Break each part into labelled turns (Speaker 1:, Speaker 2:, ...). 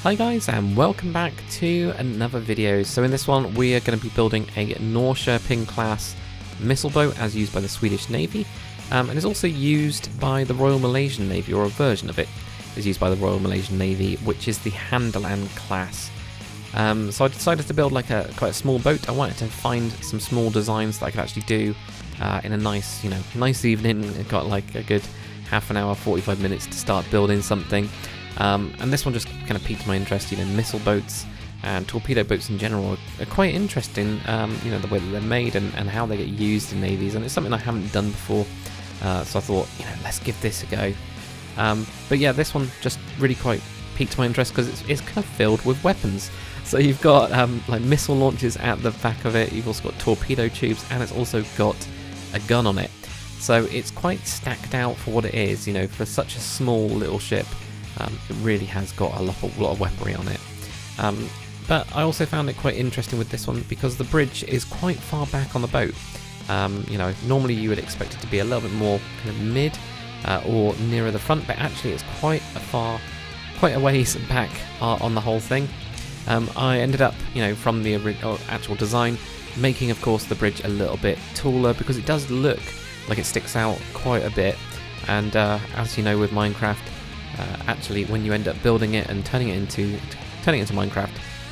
Speaker 1: Hi guys, and welcome back to another video. So in this one we are going to be building a Norrköping-Class missile boat as used by the Swedish Navy, and is also used by the Royal Malaysian Navy, or a version of it is used by the Royal Malaysian Navy, which is the Class. So I decided to build like quite a small boat. I wanted to find some small designs that I could actually do in a nice, nice evening. It got like a good half an hour, 45 minutes to start building something. And this one just kind of piqued my interest. Missile boats and torpedo boats in general are quite interesting, the way that they're made and how they get used in navies, and it's something I haven't done before, so I thought, let's give this a go. But yeah, this one just really quite piqued my interest because it's kind of filled with weapons. So you've got like missile launchers at the back of it, you've also got torpedo tubes, and it's also got a gun on it. So it's quite stacked out for what it is, for such a small little ship. It really has got a lot of weaponry on it. But I also found it quite interesting with this one because the bridge is quite far back on the boat. Normally you would expect it to be a little bit more kind of mid or nearer the front, but actually it's quite a ways back on the whole thing. I ended up, from the actual design, making of course the bridge a little bit taller because it does look like it sticks out quite a bit. And as you know with Minecraft, actually when you end up building it and turning it into Minecraft,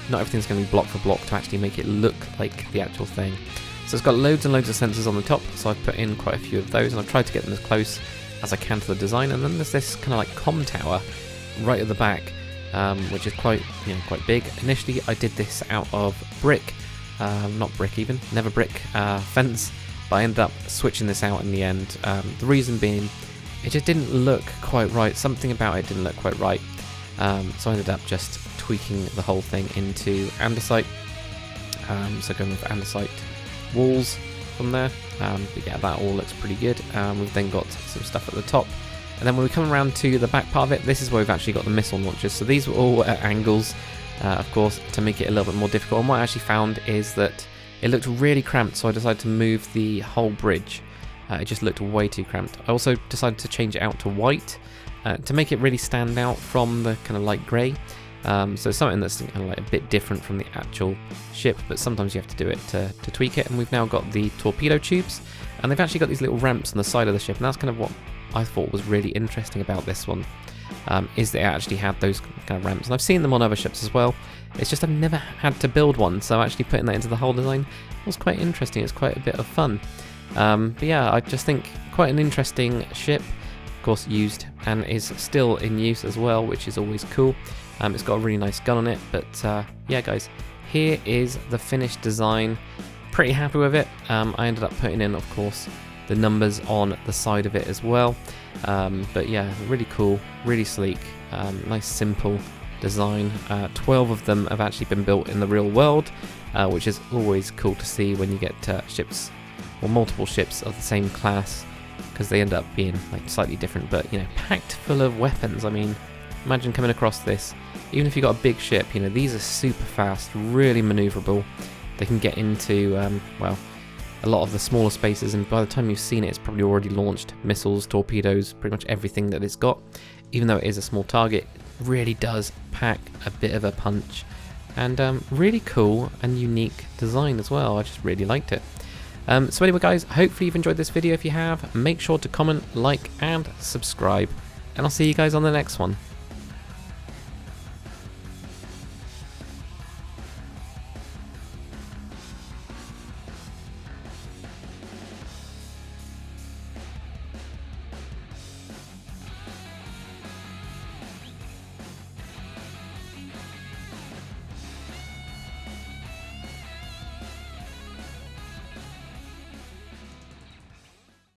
Speaker 1: not everything's going to be block for block to actually make it look like the actual thing. So it's got loads and loads of sensors on the top, so I've put in quite a few of those, and I've tried to get them as close as I can to the design. And then there's this kind of like comm tower right at the back, which is quite big. Initially I did this out of brick, not brick even, never brick, fence, but I ended up switching this out in the end. The reason being, it just didn't look quite right. Something about it didn't look quite right. So I ended up just tweaking the whole thing into andesite. So going with andesite walls from there. But yeah, that all looks pretty good. We've then got some stuff at the top. And then when we come around to the back part of it, this is where we've actually got the missile launchers. So these were all at angles, of course, to make it a little bit more difficult. And what I actually found is that it looked really cramped, so I decided to move the whole bridge. It just looked way too cramped. I also decided to change it out to white to make it really stand out from the kind of light grey. So something that's kind of like a bit different from the actual ship, but sometimes you have to do it to tweak it. And we've now got the torpedo tubes, and they've actually got these little ramps on the side of the ship, and that's kind of what I thought was really interesting about this one, is that it actually had those kind of ramps. And I've seen them on other ships as well. It's just I've never had to build one, so actually putting that into the whole design was quite interesting. It's quite a bit of fun. But yeah, I just think quite an interesting ship, of course used and is still in use as well, which is always cool. It's got a really nice gun on it, but yeah guys, here is the finished design. Pretty happy with it. I ended up putting in, of course, the numbers on the side of it as well. But yeah, really cool, really sleek, nice simple design. 12 of them have actually been built in the real world, which is always cool to see when you get ships or multiple ships of the same class, because they end up being like slightly different, but packed full of weapons. I mean, imagine coming across this. Even if you've got a big ship, these are super fast, really maneuverable. They can get into well, a lot of the smaller spaces, and by the time you've seen it, it's probably already launched missiles, torpedoes, pretty much everything that it's got. Even though it is a small target, it really does pack a bit of a punch, and really cool and unique design as well. I just really liked it. So anyway guys, hopefully you've enjoyed this video. If you have, make sure to comment, like and subscribe, and I'll see you guys on the next one.